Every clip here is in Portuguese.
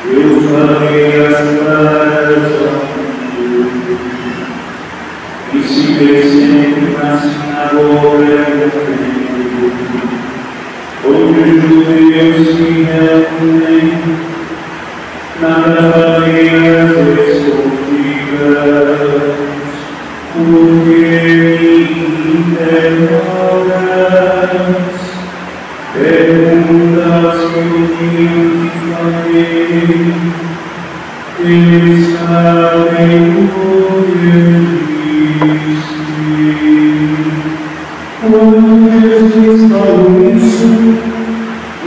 Eu farei as nada faria escondidas, porque me demoras, perguntas que eu te farei, eles sabem o que eu disse. Quando Jesus falou isso,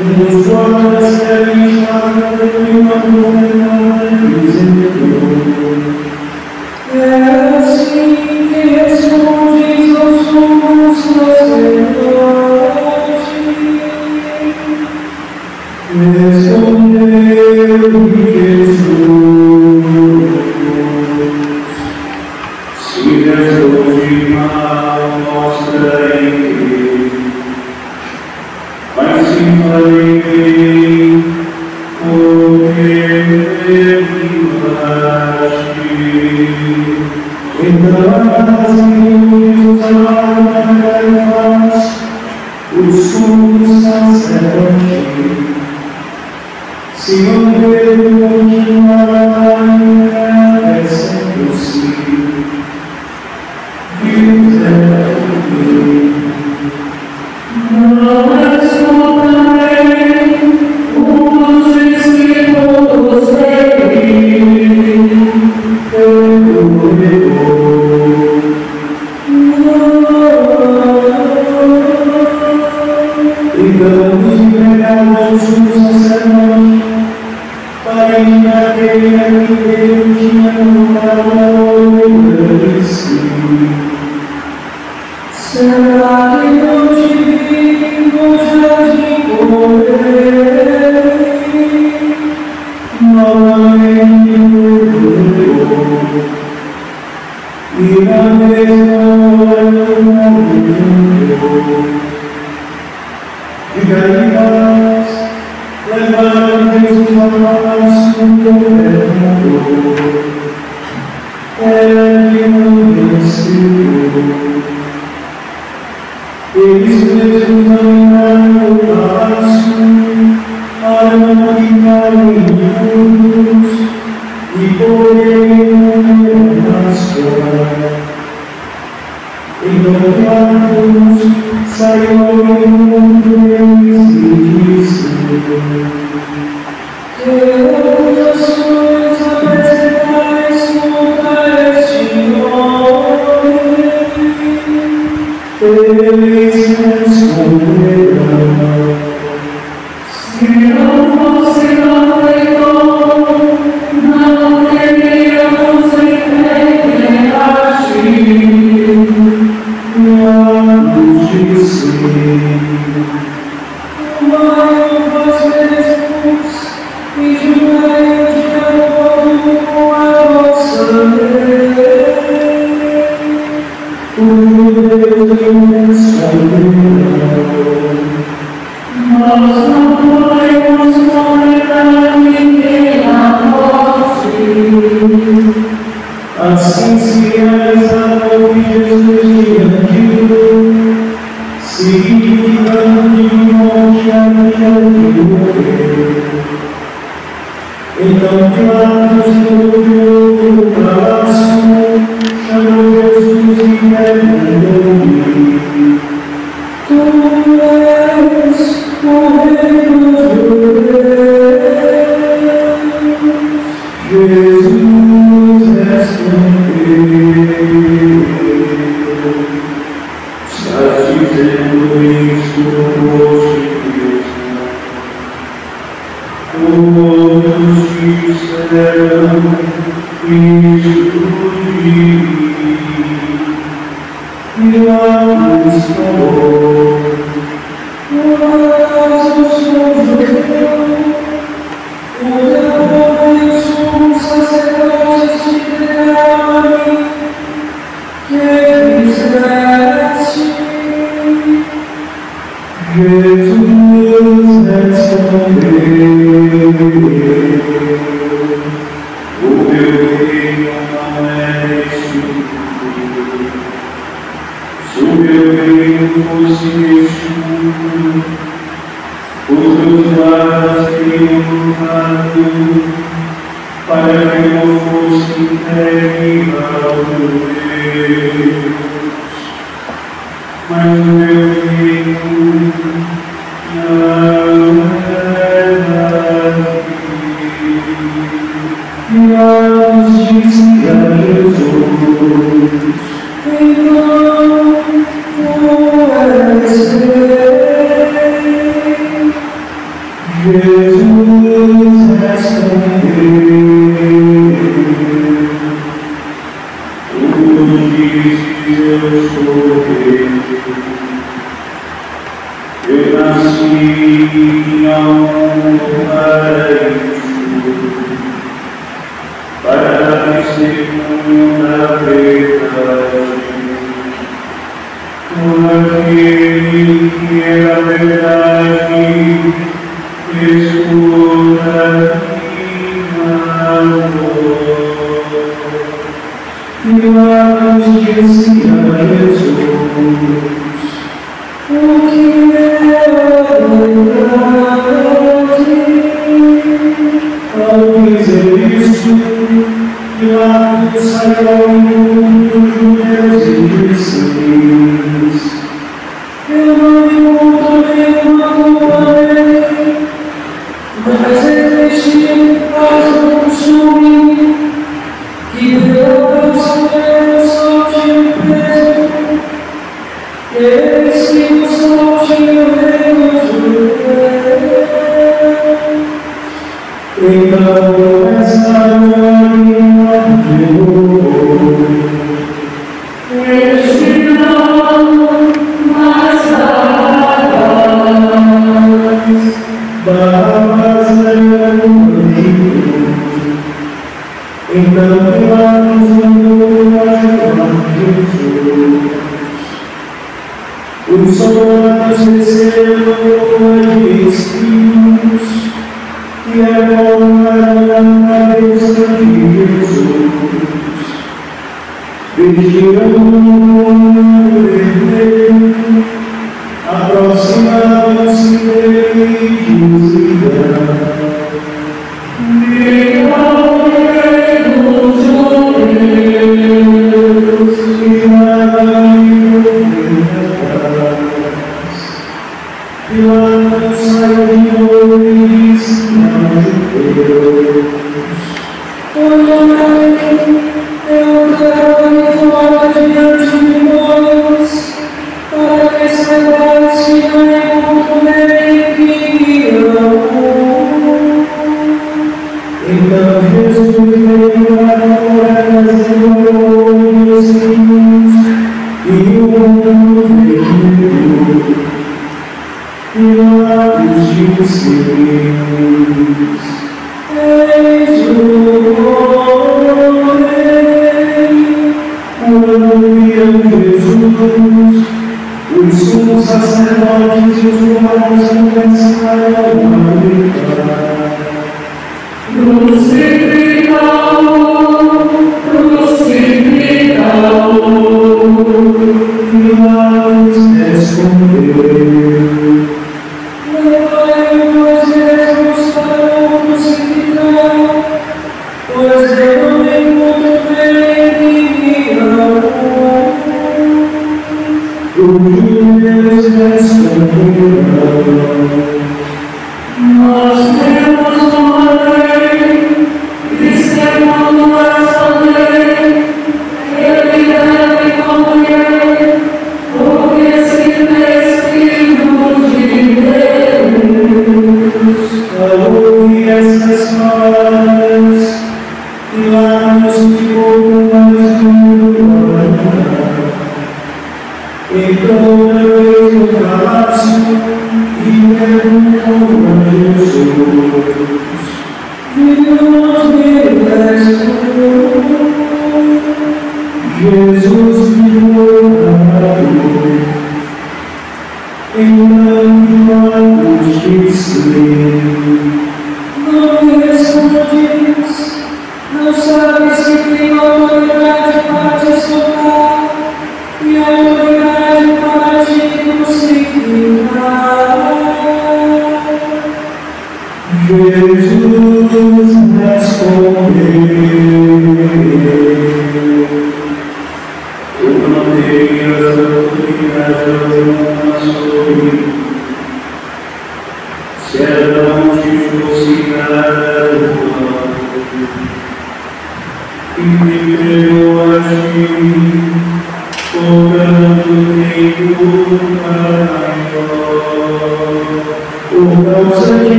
nos olhos dele estava uma nuvem dizendo: é assim que respondes aos sumos sacerdotes. Respondeu-lhe Jesus: se responde mal, mostra em que, mas se falei bem, porque me livraste. Então o sumo sacerdote, se não deve continuar agradecendo-se, não és tu também um dos discípulos dele, então os empregados do sacerdote, para aquele a que Deus tinha colocado a obediência, será que não te vi no jardim com ele? Novamente perguntou, e na mesma hora morreu. Diga em paz, levaram Jesus ao palácio do governador. Ele não venceu. Eles mesmos dominaram o palácio, armam e caminhos, e por ele não nasceram. Então Pilatos saiu ao encontro deles e disse: que acusações apresentais contra este homem? Eles responderam: se não fosse malfeitor, não teríamos entregue. Pilatos disse: mas mesmos e julgai de acordo com a vossa lei. Nós não podemos condenar ninguém à morte. Assim se realizava o que Jesus tinha dito, significando de morte aquele que morreu. Então Pilatos voltou do palácio, chamou Jesus e perguntou-lhe: tu és o Rei dos judeus? Jesus respondeu: estás dizendo isso por ti mesmo. Todos disseram isso de mim. Pilatos falou: mas eu sou judeu, o demônio e o sumo sacerdote te deram a mim, que fizeste? Jesus respondeu: o meu reino não é este mundo. Se o meu reino fosse este mundo, os meus guardas teriam lutado para que não fosse entregue ao Deus. Mas o meu filho não é daqui. E a justiça de Jesus. Jesus respondeu, tu dizes eu sou Deus, eu nasci ao mundo para dar testemunho da verdade. Aquele que é a verdade, escuta minha voz. Milagres disse a Jesus, o que é a verdade? Ao dizer isso, Pilatos saiu ao mundo dos judeus e disse: eu não encontro nenhuma culpa nele, mas este caso consome que Deus solte o preso, eis que o solte o rei dos judeus. Então esta glória de Deus, este não mais Barrabás era um bandido. Então Pilatos mandou ajudar Jesus. Os soldados desceram de espinhos e colocaram na cabeça de Jesus, vestiram um vermelho, aproximaram-se dele e diziam: viva o Rei dos judeus! Pilatos saiu de novo e disse aos judeus: olhai, eu quero ir fora diante de vós, para que saibais que não encontro nele que não. Então Jesus veio para fora das igrejas e o mundo veio. Pilatos disse: eis o Rei. Quando viram Jesus, os sumos sacerdotes e os guardas começaram a gritar: crucificá-lo, crucificá-lo. Pilatos respondeu: levai vós mesmos para o crucificar, pois eu não encontro nele ninguém. Os judeus responderam: nós temos uma lei, e segundo essa lei, ele deve morrer, porque se fez filho de Deus. Ao ouvir essas palavras, Pilatos ficou mais duro. Então levou o palácio e perguntou a Jesus: de onde és tu? Jesus ficou calado. Então Pilatos disse: não me respondes? Não sabes que tenho autoridade para te soltar e autoridade para te crucificar? Jesus respondeu: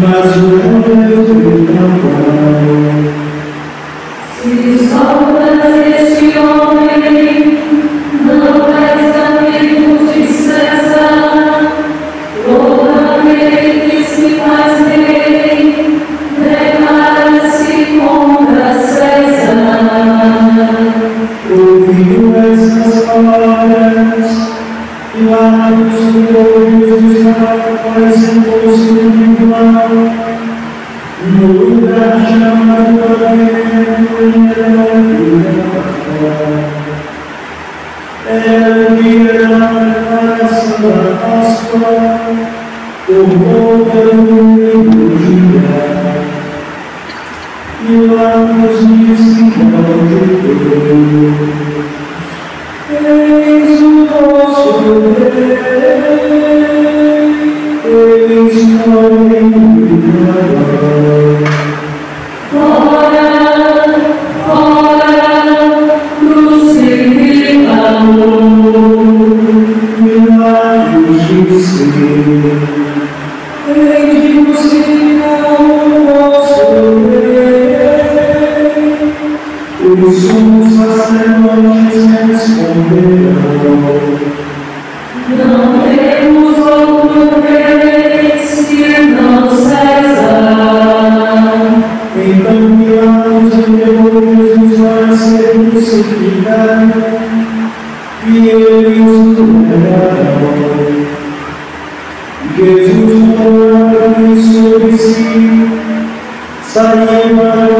Mas o Deus me trabalha. Se sobras este homem, não és amigo de César, todo aquele que se faz bem, declara-se contra César. Ouvindo essas palavras, Pilatos ouviu os escravos sentou-se no tribunal, no lugar chamado era o dia da preparação da Páscoa, por volta do domingo de Judá. Pilatos disse ao judeu: eis o vosso rei, eis o homem do trabalho. Fora, fora, crucificado. Pilatos disse: hei de crucificar o vosso rei. Os sumos sacerdotes responderam: não temos outro rei senão César. Então Pilatos levou Jesus para ser crucificado, e eles o entregaram. Jesus tomou sobre si, saiu para o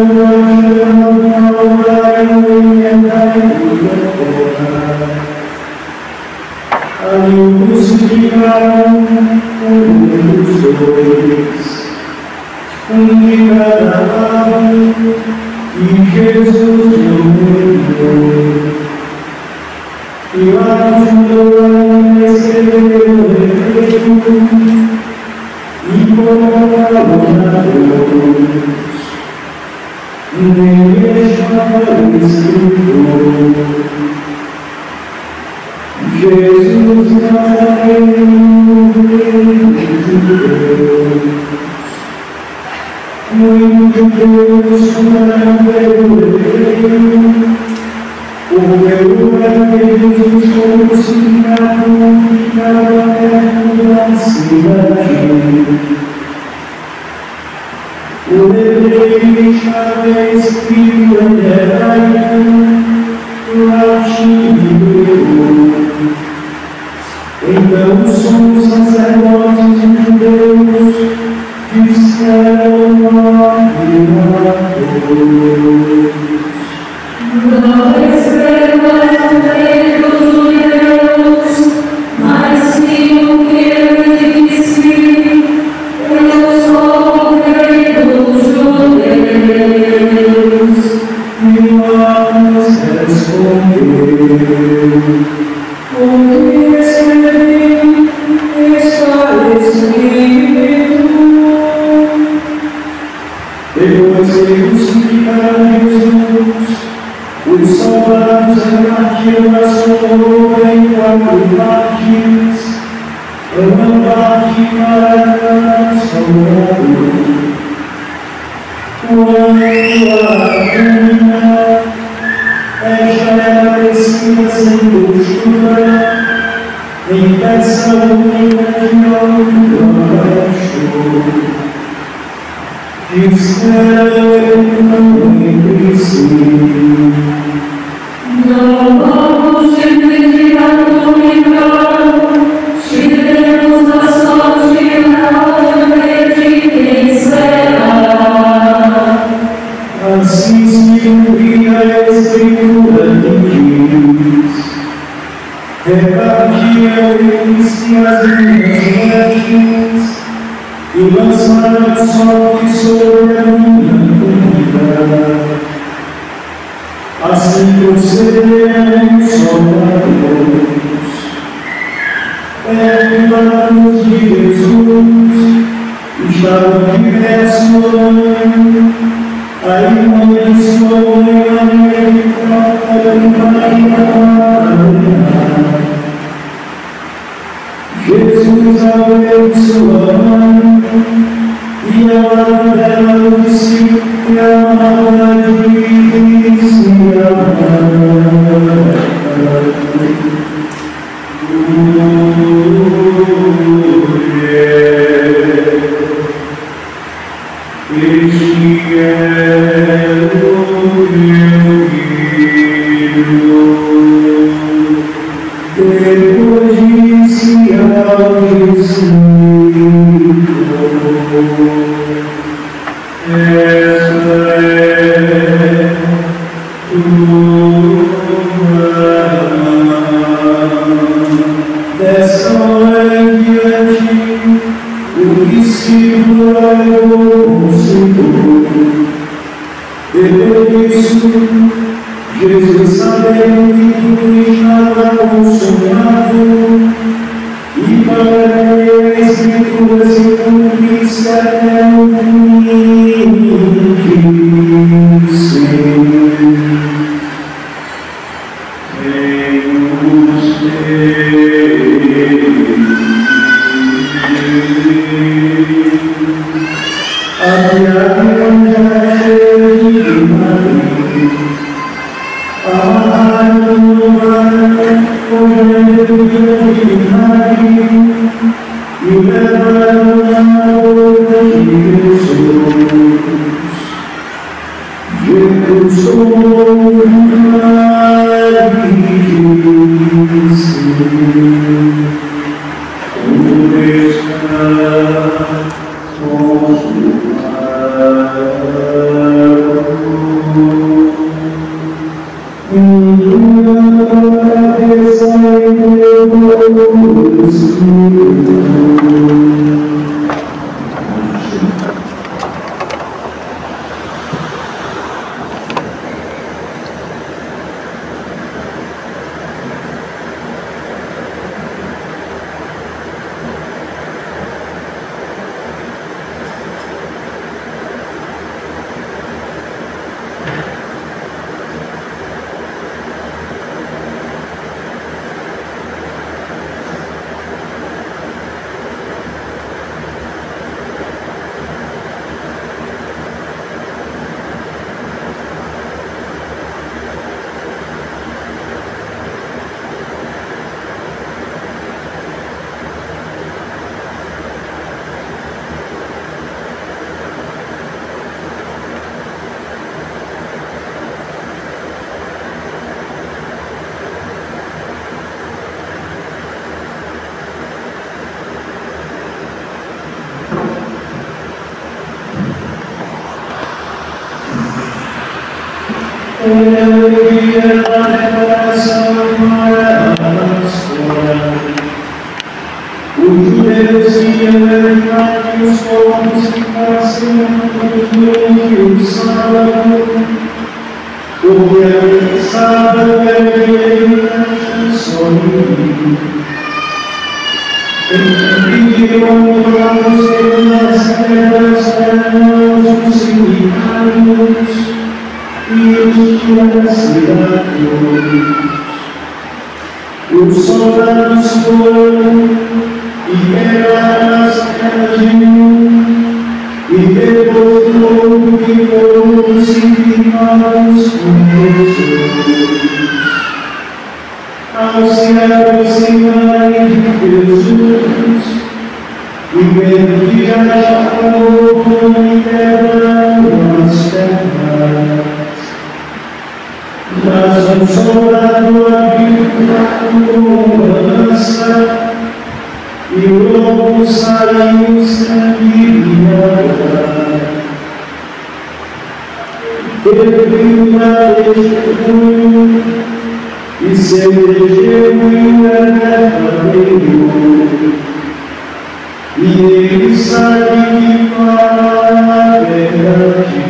ali o crucificaram dos dois, de cada lado, e Jesus morreu. Pilatos mandou ainda escrever o decreto e colocá-lo na cruz. Nele estava escrito: Jesus Nazareno, Rei de Deus. Muitos judeus fumaram pelo rei, porque o lugar que Jesus foi crucificado ficava perto da cidade. O letreiro estava escrito em hebraico, latim e grego. Então os sumos sacerdotes e judeus disseram a Pilatos: não escrevas o rei dos judeus, mas sim o que ele disse: eu sou o rei dos judeus. Pilatos respondeu: o que escrevi está escrito. Depois de crucificar Jesus, os soldados repartiram a sua roupa em 4 partes, uma parte para cada soldado. Quanto à túnica, esta era tecida sem costura, em peça única de alto a baixo. Disseram entre si: não vamos dividir a túnica, tiremos a sorte na de quem será. Assim se cumpria a escritura que diz: repartiam-se as minhas moedas e lançaram sorte sobre a minha túnica. Assim procederam os soldados. Perdoa-nos de Jesus, estava diverso, a irmã de sua mãe, Jesus abençoa a mãe, e a hora dela do discípulo, e a hora de se amar. Este é o meu filho. Depois disse ao discípulo: esta é tua dessa hora em diante, o discípulo levou o Senhor. Depois disso, Jesus, sabendo que tudo estava consumado, e para que a Escritura se cumprisse até o fim, disse: os judeus iam levar os corpos que passavam no sábado, porque a sábado era dia de sono. Pediram para os que nas terras os seminários e os da cidade. Os soldados foram e pegaram as terras de um, e depois do povo que foram crucificados com Jesus. Ao se aproximarem de Jesus, e vendo que já estava louco e quebrando as pernas, mas um soldado abriu com uma lança, e logo saiu sangue e água. Ele na testemunho, e seu testemunho é verdadeiro, e ele sabe que fala a verdade,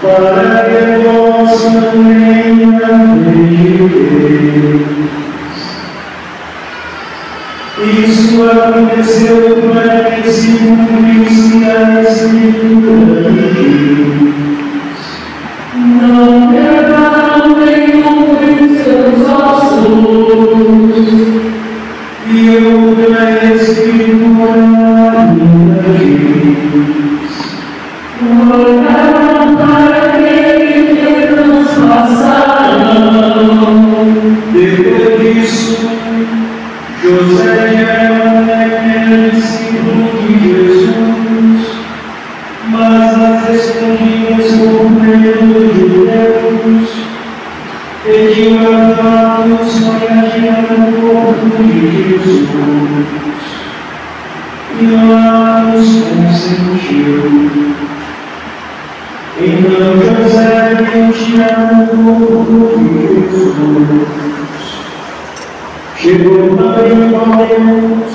para que possam também a Deus. Isso aconteceu para que se cumprisse a Escritura de Deus. Não quebraram nenhum de seus ossos, e outra Escritura de Deus. Olharam para aquele que transpassaram. Depois disso, José era discípulo de Jesus, mas as escondidas por medo de Deus, pediu a Pilatos para tirar o corpo de Jesus. Pilatos consentiu. Então José veio tirar o corpo de Jesus. Chegou também Deus,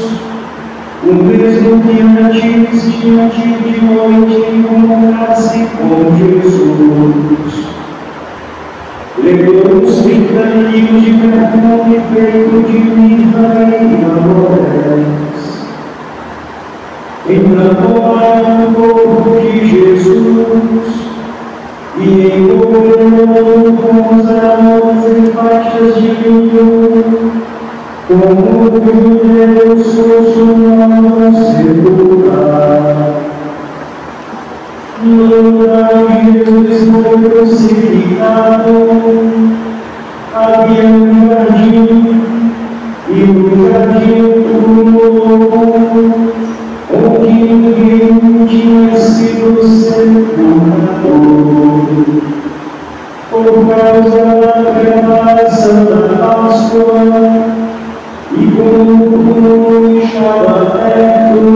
o mesmo que antes tinha tido de noite encontrar-se com Jesus. Levou os 30 quilos de perfume feito de mirra e amores. Então tomaram o corpo de Jesus e envolveram com os aromas em faixas de linho, como o Deus consumado sepultar. No lugar de Jesus foi crucificado, havia um jardim, e no jardim um lobo, onde ninguém tinha sido sepultado. Por causa da preparação da Páscoa, e como o túmulo estava perto,